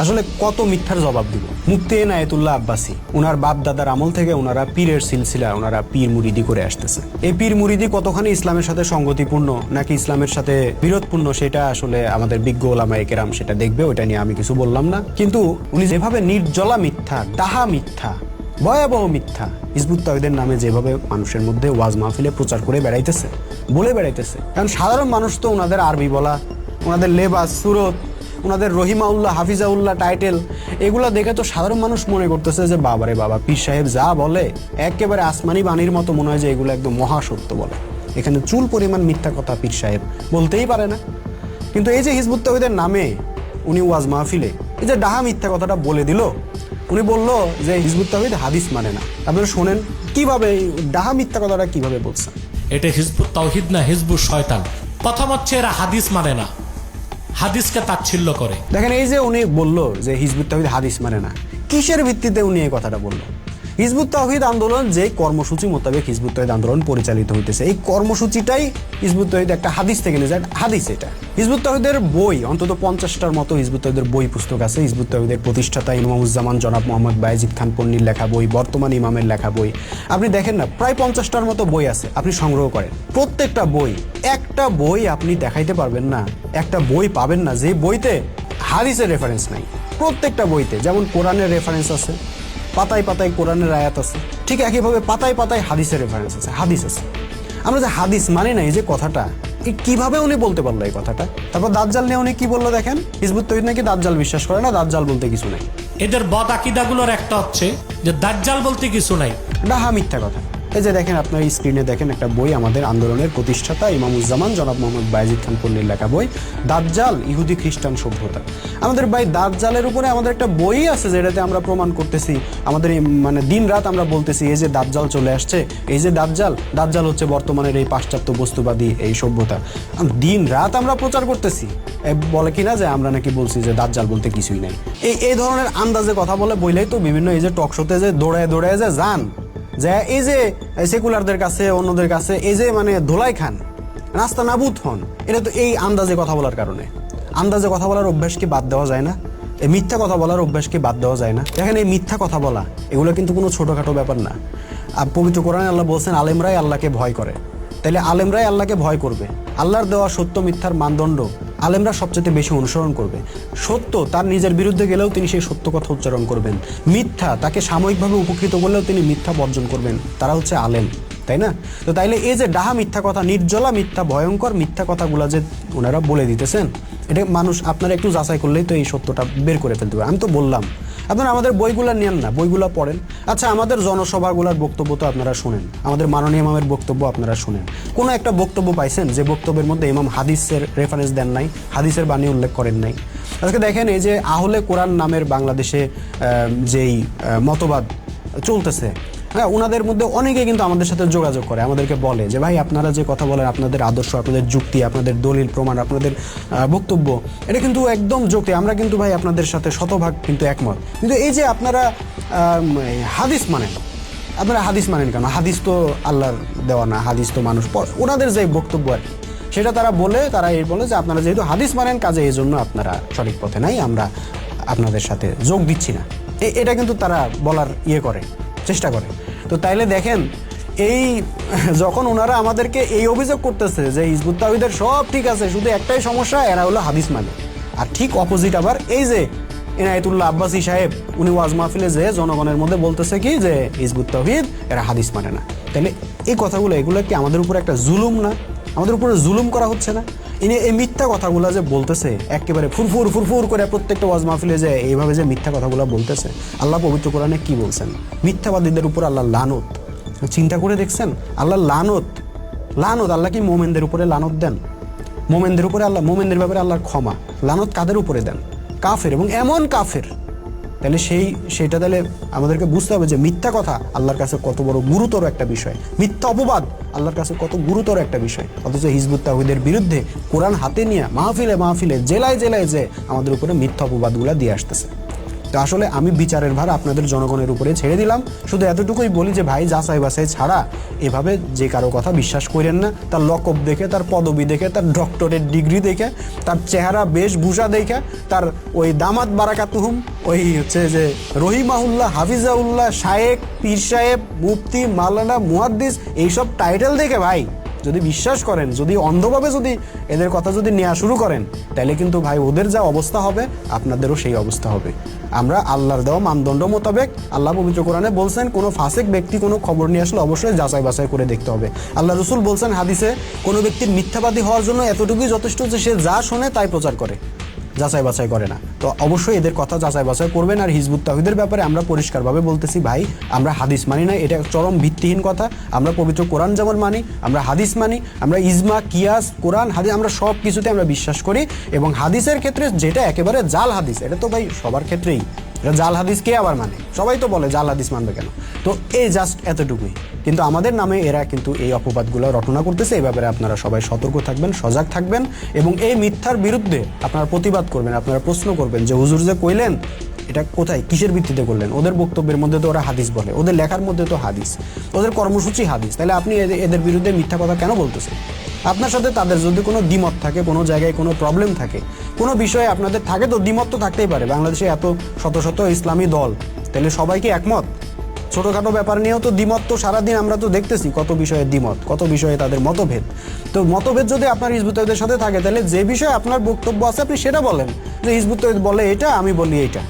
আসলে কত মিথ্যার জবাব দিব। মুফতি এনায়েতুল্লাহ আব্বাসী ওনার বাপ দাদার আমল থেকে ওনারা পীরের সিলসিলা, ওনারা পীর মুরিদি করে আসতেছে। এই পীর মুরিদি কতখানি ইসলামের সাথে সঙ্গতিপূর্ণ নাকি ইসলামের সাথে বিরোধপূর্ণ সেটা আসলে আমাদের বিজ্ঞ ওলামায়ে কেরাম সেটা দেখবে, ওইটা নিয়ে আমি কিছু বললাম না। কিন্তু উনি যেভাবে নির্জলা মিথ্যা, ডাহা মিথ্যা, ভয়াবহ মিথ্যা হিজবুত তাওহীদের নামে যেভাবে মানুষের মধ্যে ওয়াজ মাহফিলে প্রচার করে বেড়াইতেছে, বলে বেড়াইতেছে, কারণ সাধারণ মানুষ তো ওনাদের আরবি বলা, ওনাদের লেবাস, সুরত, ওনাদের রহিমাউল্লাহ, হাফিজাউল্লাহ টাইটেল, এগুলো দেখে তো সাধারণ মানুষ মনে করতেছে যে বাবারে বাবা, পীর সাহেব যা বলে একেবারে আসমানি বাণীর মতো মনে হয় যে এগুলো একদম মহাসত্য বলে। এখানে চুল পরিমাণ মিথ্যা কথা পীর সাহেব বলতেই পারে না। কিন্তু এই যে হিজবুত তাওহীদের নামে উনি ওয়াজ মাহফিলে এই যে ডাহা মিথ্যা কথাটা বলে দিল, উনি বলল যে হিজবুত তাওহীদ হাদিস মানে না। আপনারা শোনেন কিভাবে ডাহা মিথ্যা কথাটা কিভাবে বলছেন। এটা হিজবুত তাওহীদ না হিজবুত শয়তান। প্রথম হচ্ছে এরা হাদিস মানে না, হাদিসকে তাচ্ছিল্য করে। দেখেন এই যে উনি বলল যে হিজবুত তাওহীদ হাদিস মানে না, কিসের ভিত্তিতে উনি এই কথাটা বলল? হিজবুত তাওহীদ আন্দোলন যে কর্মসূচি মোতাবেক হিজবুত তাওহীদ আন্দোলন পরিচালিত হইতেছে, এই কর্মসূচিটাই হিজবুত তাওহীদ একটা হাদিস থেকে নিয়ে যায়। হাদিস এটা হিজবুত তাওহীদের বই অন্তত 50টার মতো হিজবুত তাওহীদের বই পুস্তক আছে। হিজবুত তাওহীদের প্রতিষ্ঠাতা ইমামুজ্জামান জনাব মোহাম্মদ বায়েজিদ খান পন্নীর লেখা বই, বর্তমান ইমামের লেখা বই, আপনি দেখেন না প্রায় 50টার মতো বই আছে, আপনি সংগ্রহ করেন। প্রত্যেকটা বই, একটা বই আপনি দেখাইতে পারবেন না, একটা বই পাবেন না যে বইতে হাদিসের রেফারেন্স নাই। প্রত্যেকটা বইতে যেমন কোরআনের রেফারেন্স আছে, পাতায় পাতায় কোরআনের আয়াত আছে, ঠিক একইভাবে পাতায় পাতায় হাদিসের রেফারেন্স আছে, হাদিস আছে। আমরা যে হাদিস মানে না, এই যে কথাটা কিভাবে উনি বলতে পারলো এই কথাটা? তারপর দাজ্জাল নিয়ে উনি কি বললো দেখেন, হিজবুত তাওহীদ নাকি দাজ্জাল বিশ্বাস করে না, দাজ্জাল বলতে কিছু নাই। এদের বদ আকীদাগুলোর একটা হচ্ছে যে দাজ্জাল বলতে কিছু নাই, ডাহা মিথ্যা কথা। এই যে দেখেন আপনার স্ক্রিনে দেখেন একটা বই, আমাদের আন্দোলনের প্রতিষ্ঠাতা ইমামুজ্জামান জনাব মোহাম্মদ বায়েজিদ খান পন্নীর লেখা বই, দাজ্জাল ইহুদি খ্রিস্টান সভ্যতা। আমাদের ভাই দাজ্জালের উপরে আমাদের একটা বই আছে যেটাতে আমরা প্রমাণ করতেছি, আমাদের মানে দিন রাত আমরা বলতেছি এই যে দাজ্জাল চলে আসছে, এই যে দাজ্জাল হচ্ছে বর্তমানের এই পাশ্চাত্য বস্তুবাদী এই সভ্যতা। দিন রাত আমরা প্রচার করতেছি। বলে কিনা যে আমরা নাকি বলছি যে দাজ্জাল বলতে কিছুই নাই। এই ধরনের আন্দাজে কথা বলে বইলেই তো বিভিন্ন এই যে টক শোতে যে দৌড়ায় যে যান, যে এই যে সেকুলারদের কাছে, অন্যদের কাছে এই যে মানে ধোলাই খান, রাস্তা নাবুদ হন, এটা তো এই আন্দাজে কথা বলার কারণে। আন্দাজে কথা বলার অভ্যাস কি বাদ দেওয়া যায় না? এই মিথ্যা কথা বলার অভ্যাস কি বাদ দেওয়া যায় না? দেখেন এই মিথ্যা কথা বলা এগুলো কিন্তু কোনো ছোটোখাটো ব্যাপার না। আর পবিত্র কোরআনে আল্লাহ বলছেন আলেমরাই আল্লাহকে ভয় করে। তাইলে আলেমরাই আল্লাহকে ভয় করবে। আল্লাহর দেওয়া সত্য মিথ্যার মানদণ্ড আলেমরা সবচেয়ে বেশি অনুসরণ করবে। সত্য তার নিজের বিরুদ্ধে গেলেও তিনি সেই সত্য কথা উচ্চারণ করবেন। মিথ্যা তাকে সাময়িকভাবে উপকৃত করলেও তিনি মিথ্যা বর্জন করবেন। তারা হচ্ছে আলেম, তাই না? তো তাইলে এই যে ডাহা মিথ্যা কথা, নির্জলা মিথ্যা, ভয়ঙ্কর মিথ্যা কথাগুলো যে ওনারা বলে দিতেছেন, এটা মানুষ আপনারা একটু যাচাই করলেই তো এই সত্যটা বের করে ফেলতে পারে। আমি তো বললাম, আপনারা আমাদের বইগুলো নেন না, বইগুলো পড়েন। আচ্ছা, আমাদের জনসভাগুলোর বক্তব্য তো আপনারা শুনেন, আমাদের মাননীয় ইমামের বক্তব্য আপনারা শুনেন। কোনো একটা বক্তব্য পাইছেন যে বক্তব্যের মধ্যে ইমাম হাদিসের রেফারেন্স দেন নাই, হাদিসের বাণী উল্লেখ করেন নাই? আজকে দেখেন এই যে আহলে কোরআন নামের বাংলাদেশে যেই মতবাদ চলতেছে, হ্যাঁ, ওনাদের মধ্যে অনেকে কিন্তু আমাদের সাথে যোগাযোগ করে, আমাদেরকে বলে যে ভাই আপনারা যে কথা বলেন, আপনাদের আদর্শ, আপনাদের যুক্তি, আপনাদের দলিল প্রমাণ, আপনাদের বক্তব্য, এটা কিন্তু একদম যুক্তি, আমরা কিন্তু ভাই আপনাদের সাথে শতভাগ কিন্তু একমত। কিন্তু এই যে আপনারা হাদিস মানেন, আপনারা হাদিস মানেন কেন? হাদিস তো আল্লাহর দেওয়া না, হাদিস তো মানুষ, ওনাদের যে বক্তব্য আর কি সেটা তারা বলে, তারা এই বলে যে আপনারা যেহেতু হাদিস মানেন কাজে এই জন্য আপনারা সঠিক পথে নাই, আমরা আপনাদের সাথে যোগ দিচ্ছি না। এটা কিন্তু তারা বলার করে, চেষ্টা করে। তো তাইলে দেখেন এই যখন ওনারা আমাদেরকে এই অভিযোগ করতেছে যে হিজবুত তাওহীদের সব ঠিক আছে, শুধু একটাই সমস্যা, এরা হলো হাদিস মানে। আর ঠিক অপোজিট আবার এই যে এনায়েতুল্লাহ আব্বাসী সাহেব, উনি ওয়াজ মাহফিলে যে জনগণের মধ্যে বলতেছে কি যে হিজবুত তাওহীদ এরা হাদিস মানে না। তাহলে এই কথাগুলো, এগুলো কি আমাদের উপরে একটা জুলুম না? আমাদের উপরে জুলুম করা হচ্ছে না? এই মিথ্যা কথাগুলো যে বলতেছে একেবারে ফুরফুর করে প্রত্যেকটা ওয়াজ মাহফিলে যে এইভাবে যে মিথ্যা কথাগুলো বলতেছে, আল্লাহ পবিত্র কোরআনে কি বলছেন? মিথ্যাবাদীদের উপর আল্লাহ লানত। চিন্তা করে দেখছেন? আল্লাহ লানত। আল্লাহ কি মোমেনদের উপরে লানত দেন? মোমেনদের উপরে আল্লাহ, মোমেনদের ব্যাপারে আল্লাহর ক্ষমা। লানত কাদের উপরে দেন? কাফের, এবং এমন কাফের। তাহলে সেইটা তাহলে আমাদেরকে বুঝতে হবে যে মিথ্যা কথা আল্লাহর কাছে কত বড় গুরুতর একটা বিষয়, মিথ্যা অপবাদ আল্লাহর কাছে কত গুরুতর একটা বিষয়। অথচ হিজবুত তাওহীদের বিরুদ্ধে কোরআন হাতে নিয়ে মাহফিলে জেলায় যে আমাদের উপরে মিথ্যা অপবাদগুলো দিয়ে আসতেছে। তো আসলে আমি বিচারের ভার আপনাদের জনগণের উপরে ছেড়ে দিলাম। শুধু এতটুকুই বলি যে ভাই, যাচাই বাছাই ছাড়া এভাবে যে কারো কথা বিশ্বাস করেন না। তার লকব দেখে, তার পদবি দেখে, তার ডক্টরেট ডিগ্রি দেখে, তার চেহারা বেশভূষা দেখে, তার ওই দামাত বারাকাতুহুম, ওই হচ্ছে যে রহিমাহুল্লাহ, হাফিজাউল্লাহ, শায়েক, পীর সাহেব, মুফতি, মাওলানা, মুহাদ্দিস, এইসব টাইটেল দেখে ভাই যদি বিশ্বাস করেন, যদি অন্ধভাবে যদি এদের কথা যদি নেওয়া শুরু করেন, তাহলে কিন্তু ভাই ওদের যা অবস্থা হবে আপনাদেরও সেই অবস্থা হবে। আমরা আল্লাহর দেওয়া মানদণ্ড মোতাবেক, আল্লাহ পবিত্র কোরআনে বলছেন কোনো ফাসিক ব্যক্তি কোনো খবর নিয়ে আসলে অবশ্যই যাচাই বাছাই করে দেখতে হবে। আল্লাহ রসুল বলছেন হাদিসে, কোনো ব্যক্তির মিথ্যাবাদী হওয়ার জন্য এতটুকুই যথেষ্ট যে সে যা শোনে তাই প্রচার করে, যাচাই বাছাই করে না। তো অবশ্যই এদের কথা যাচাই বাছাই করবেন। আর হিজবুত তাওহীদের ব্যাপারে আমরা পরিষ্কারভাবে বলতেছি ভাই, আমরা হাদিস মানি না, এটা চরম ভিত্তিহীন কথা। আমরা পবিত্র কোরআন যেমন মানি, আমরা হাদিস মানি, আমরা ইজমা, কিয়াস, কোরআন, হাদিস, আমরা সব কিছুতে আমরা বিশ্বাস করি। এবং হাদিসের ক্ষেত্রে যেটা একেবারে জাল হাদিস, এটা তো ভাই সবার ক্ষেত্রেই, এটা জাল হাদিস কে আবার মানে? সবাই তো বলে জাল হাদিস মানবে কেন? তো এই জাস্ট এতটুকুই। কিন্তু আমাদের নামে এরা কিন্তু এই অপবাদগুলো রটনা করতেছে। এই ব্যাপারে আপনারা সবাই সতর্ক থাকবেন, সজাগ থাকবেন এবং এই মিথ্যার বিরুদ্ধে আপনারা প্রতিবাদ করবেন। আপনারা প্রশ্ন করবেন যে হুজুর যে কইলেন এটা কোথায়, কিসের ভিত্তিতে করলেন? ওদের বক্তব্যের মধ্যে তো ওরা হাদিস বলে, ওদের লেখার মধ্যে তো হাদিস, ওদের কর্মসূচি হাদিস, তাহলে আপনি এদের বিরুদ্ধে মিথ্যা কথা কেন বলতেছেন? আপনার সাথে তাদের যদি কোনো দ্বিমত থাকে, কোনো জায়গায় কোনো প্রবলেম থাকে, কোনো বিষয়ে আপনাদের থাকে, তো দ্বিমত তো থাকতেই পারে। বাংলাদেশে এত শত শত ইসলামী দল, তাহলে সবাই কি একমত? ছোটোখাটো ব্যাপার নিয়েও তো দ্বিমত, তো সারাদিন আমরা তো দেখতেছি কত বিষয়ে দ্বিমত, কত বিষয়ে তাদের মতভেদ। তো মতভেদ যদি আপনার হিজবুত তাওহীদের সাথে থাকে, তাহলে যে বিষয়ে আপনার বক্তব্য আছে আপনি সেটা বলেন, যে হিজবুত তাওহীদ বলে এটা, আমি বলি এইটা।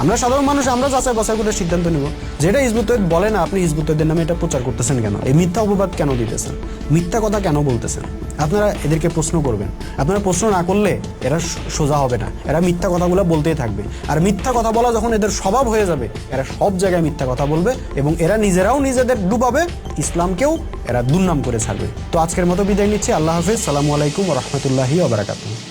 আমরা সাধারণ মানুষ, আমরা যাচাই বাছাই করে সিদ্ধান্ত নিব। যেটা হিজবুত তাওহীদ বলে না, আপনি হিজবুত তাওহীদের নামে এটা প্রচার করতেছেন কেন? এই মিথ্যা অপবাদ কেন দিতেছেন? মিথ্যা কথা কেন বলতেছেন? আপনারা এদেরকে প্রশ্ন করবেন। আপনারা প্রশ্ন না করলে এরা সোজা হবে না, এরা মিথ্যা কথাগুলো বলতেই থাকবে। আর মিথ্যা কথা বলা যখন এদের স্বভাব হয়ে যাবে, এরা সব জায়গায় মিথ্যা কথা বলবে এবং এরা নিজেরাও নিজেদের ডুবাবে, ইসলামকেও এরা দুর্নাম করে ছাড়বে। তো আজকের মতো বিদায় নিচ্ছি। আল্লাহ হাফেজ। সালামু আলাইকুম ওয়া রাহমাতুল্লাহি ওয়া বারাকাতুহু।